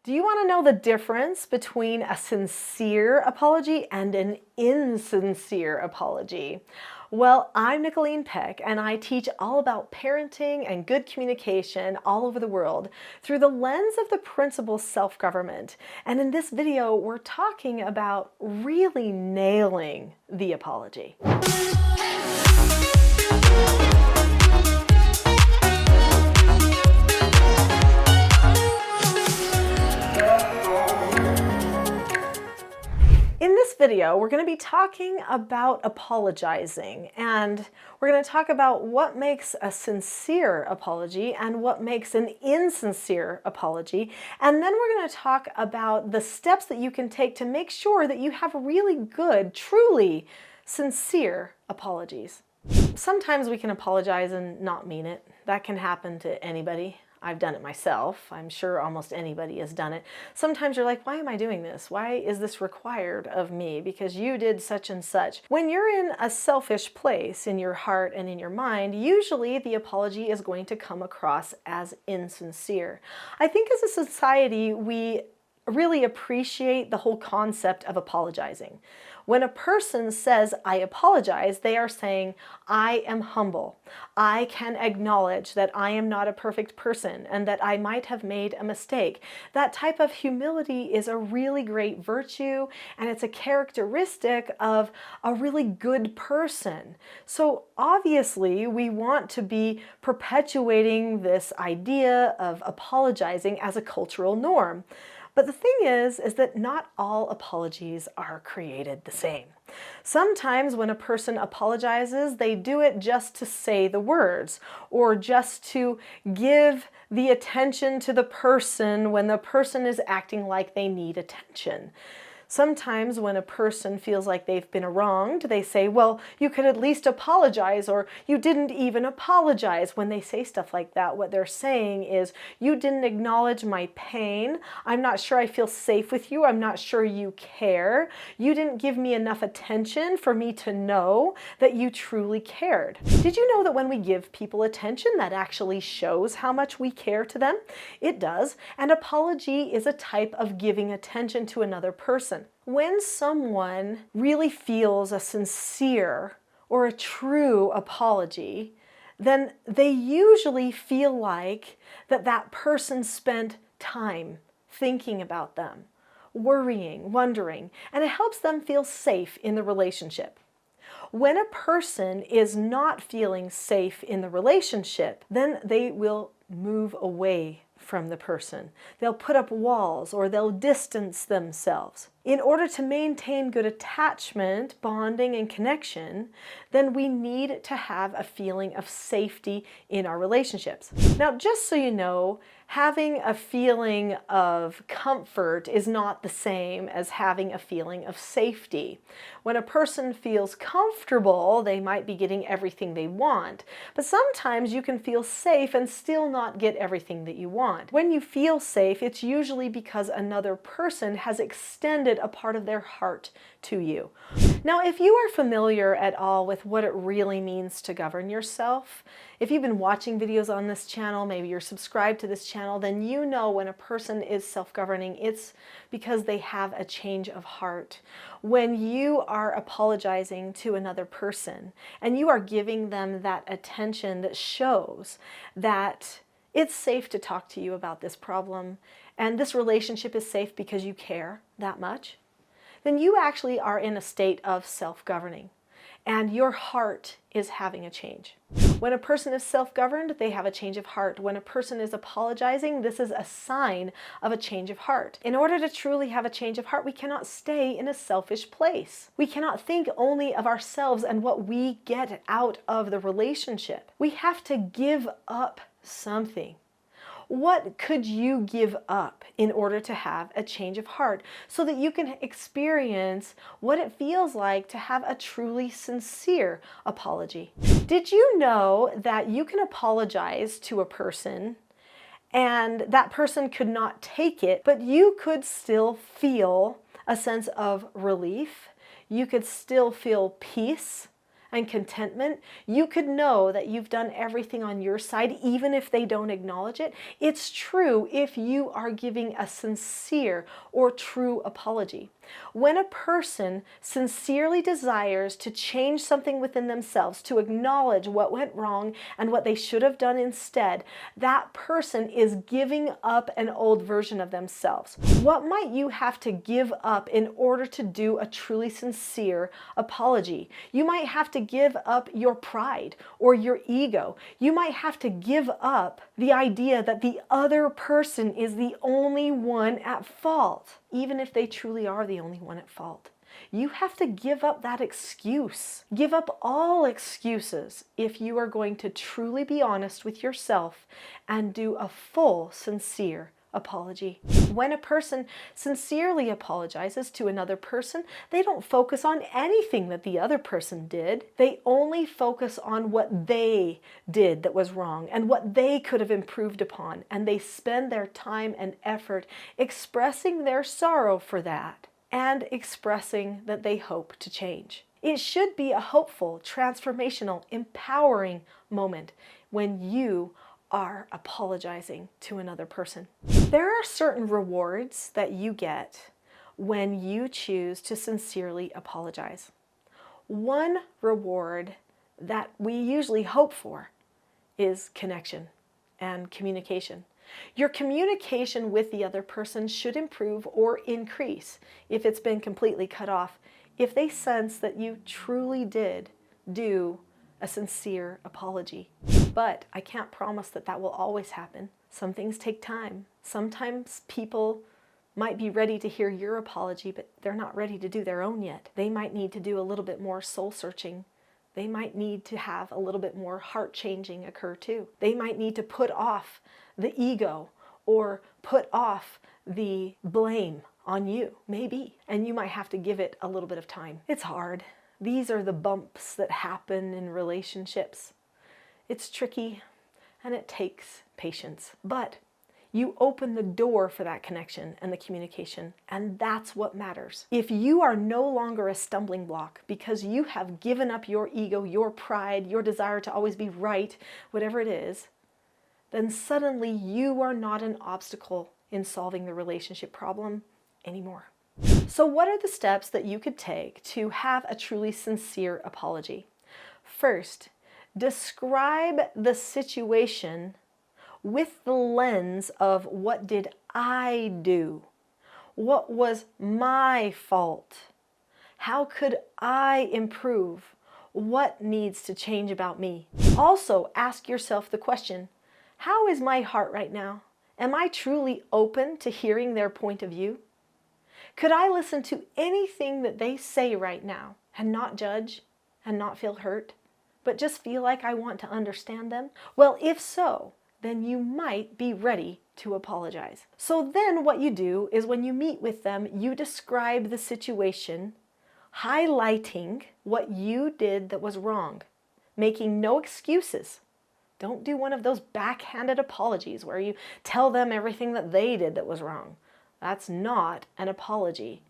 Do you want to know the difference between a sincere apology and an insincere apology? Well, I'm Nicholeen Peck, and I teach all about parenting and good communication all over the world through the lens of the principle self-government. And in this video, we're talking about really nailing the apology. In this video, we're going to be talking about apologizing, and we're going to talk about what makes a sincere apology and what makes an insincere apology, and then we're going to talk about the steps that you can take to make sure that you have really good, truly sincere apologies. Sometimes we can apologize and not mean it. That can happen to anybody. I've done it myself. I'm sure almost anybody has done it. Sometimes you're like, why am I doing this? Why is this required of me? Because you did such and such. When you're in a selfish place in your heart and in your mind, usually the apology is going to come across as insincere. I think as a society, we really appreciate the whole concept of apologizing. When a person says, I apologize, they are saying, I am humble. I can acknowledge that I am not a perfect person and that I might have made a mistake. That type of humility is a really great virtue, and it's a characteristic of a really good person. So obviously, we want to be perpetuating this idea of apologizing as a cultural norm. But the thing is that not all apologies are created the same. Sometimes when a person apologizes, they do it just to say the words or just to give the attention to the person when the person is acting like they need attention. Sometimes when a person feels like they've been wronged, they say, well, you could at least apologize, or you didn't even apologize. When they say stuff like that, what they're saying is, you didn't acknowledge my pain. I'm not sure I feel safe with you. I'm not sure you care. You didn't give me enough attention for me to know that you truly cared. Did you know that when we give people attention, that actually shows how much we care to them? It does. An apology is a type of giving attention to another person. When someone really feels a sincere or a true apology, then they usually feel like that person spent time thinking about them, worrying, wondering, and it helps them feel safe in the relationship. When a person is not feeling safe in the relationship, then they will move away from the person. They'll put up walls or they'll distance themselves. In order to maintain good attachment, bonding, and connection, then we need to have a feeling of safety in our relationships. Now, just so you know, having a feeling of comfort is not the same as having a feeling of safety. When a person feels comfortable, they might be getting everything they want, but sometimes you can feel safe and still not get everything that you want. When you feel safe, it's usually because another person has extended a part of their heart to you. Now, if you are familiar at all with what it really means to govern yourself, if you've been watching videos on this channel, maybe you're subscribed to this channel, then you know when a person is self-governing, it's because they have a change of heart. When you are apologizing to another person and you are giving them that attention that shows that it's safe to talk to you about this problem and this relationship is safe because you care that much, then you actually are in a state of self-governing and your heart is having a change. When a person is self-governed, they have a change of heart. When a person is apologizing, this is a sign of a change of heart. In order to truly have a change of heart, we cannot stay in a selfish place. We cannot think only of ourselves and what we get out of the relationship. We have to give up something. What could you give up in order to have a change of heart so that you can experience what it feels like to have a truly sincere apology? Did you know that you can apologize to a person and that person could not take it, but you could still feel a sense of relief? You could still feel peace and contentment, you could know that you've done everything on your side, even if they don't acknowledge it. It's true if you are giving a sincere or true apology. When a person sincerely desires to change something within themselves, to acknowledge what went wrong and what they should have done instead, that person is giving up an old version of themselves. What might you have to give up in order to do a truly sincere apology? You might have to give up your pride or your ego. You might have to give up the idea that the other person is the only one at fault, even if they truly are the only one at fault. You have to give up that excuse. Give up all excuses if you are going to truly be honest with yourself and do a full, sincere apology. When a person sincerely apologizes to another person, they don't focus on anything that the other person did. They only focus on what they did that was wrong and what they could have improved upon. And they spend their time and effort expressing their sorrow for that and expressing that they hope to change. It should be a hopeful, transformational, empowering moment when you are apologizing to another person. There are certain rewards that you get when you choose to sincerely apologize. One reward that we usually hope for is connection and communication. Your communication with the other person should improve or increase if it's been completely cut off, if they sense that you truly did do a sincere apology. But I can't promise that that will always happen. Some things take time. Sometimes people might be ready to hear your apology, but they're not ready to do their own yet. They might need to do a little bit more soul searching. They might need to have a little bit more heart changing occur too. They might need to put off the ego or put off the blame on you, maybe. And you might have to give it a little bit of time. It's hard. These are the bumps that happen in relationships. It's tricky and it takes patience, but you open the door for that connection and the communication, and that's what matters. If you are no longer a stumbling block because you have given up your ego, your pride, your desire to always be right, whatever it is, then suddenly you are not an obstacle in solving the relationship problem anymore. So what are the steps that you could take to have a truly sincere apology? First, describe the situation with the lens of what did I do? What was my fault? How could I improve? What needs to change about me? Also, ask yourself the question, how is my heart right now? Am I truly open to hearing their point of view? Could I listen to anything that they say right now and not judge and not feel hurt, but just feel like I want to understand them? Well, if so, then you might be ready to apologize. So then what you do is when you meet with them, you describe the situation, highlighting what you did that was wrong, making no excuses. Don't do one of those backhanded apologies where you tell them everything that they did that was wrong. That's not an apology.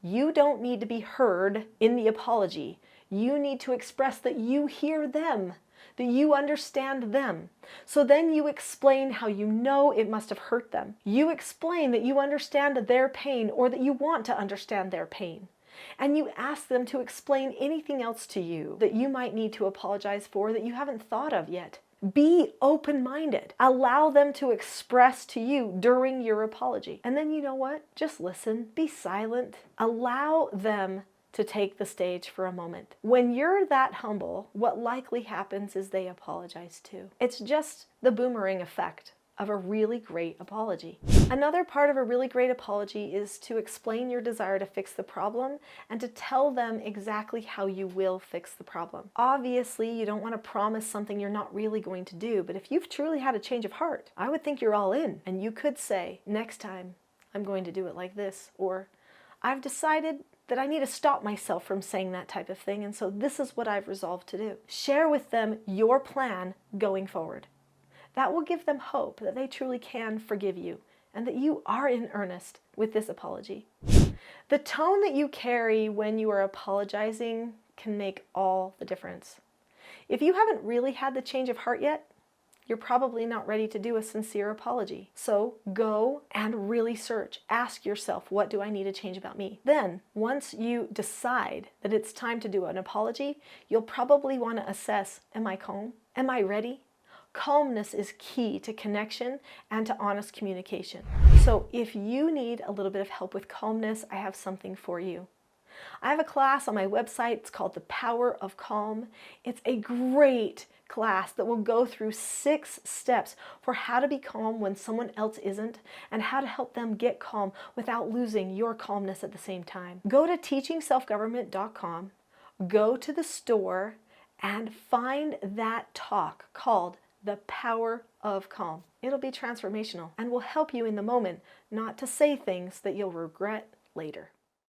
You don't need to be heard in the apology. You need to express that you hear them, that you understand them. So then you explain how you know it must have hurt them. You explain that you understand their pain or that you want to understand their pain. And you ask them to explain anything else to you that you might need to apologize for that you haven't thought of yet. Be open-minded. Allow them to express to you during your apology. And then you know what? Just listen. Be silent. Allow them to take the stage for a moment. When you're that humble, what likely happens is they apologize too. It's just the boomerang effect of a really great apology. Another part of a really great apology is to explain your desire to fix the problem and to tell them exactly how you will fix the problem. Obviously, you don't want to promise something you're not really going to do, but if you've truly had a change of heart, I would think you're all in. And you could say, next time, I'm going to do it like this, or I've decided that I need to stop myself from saying that type of thing, and so this is what I've resolved to do. Share with them your plan going forward. That will give them hope that they truly can forgive you and that you are in earnest with this apology. The tone that you carry when you are apologizing can make all the difference. If you haven't really had the change of heart yet, you're probably not ready to do a sincere apology. So go and really search. Ask yourself, what do I need to change about me? Then, once you decide that it's time to do an apology, you'll probably want to assess, am I calm? Am I ready? Calmness is key to connection and to honest communication. So if you need a little bit of help with calmness, I have something for you. I have a class on my website. It's called The Power of Calm. It's a great class that will go through 6 steps for how to be calm when someone else isn't, and how to help them get calm without losing your calmness at the same time. Go to teachingselfgovernment.com, go to the store, and find that talk called The Power of Calm. It'll be transformational and will help you in the moment not to say things that you'll regret later.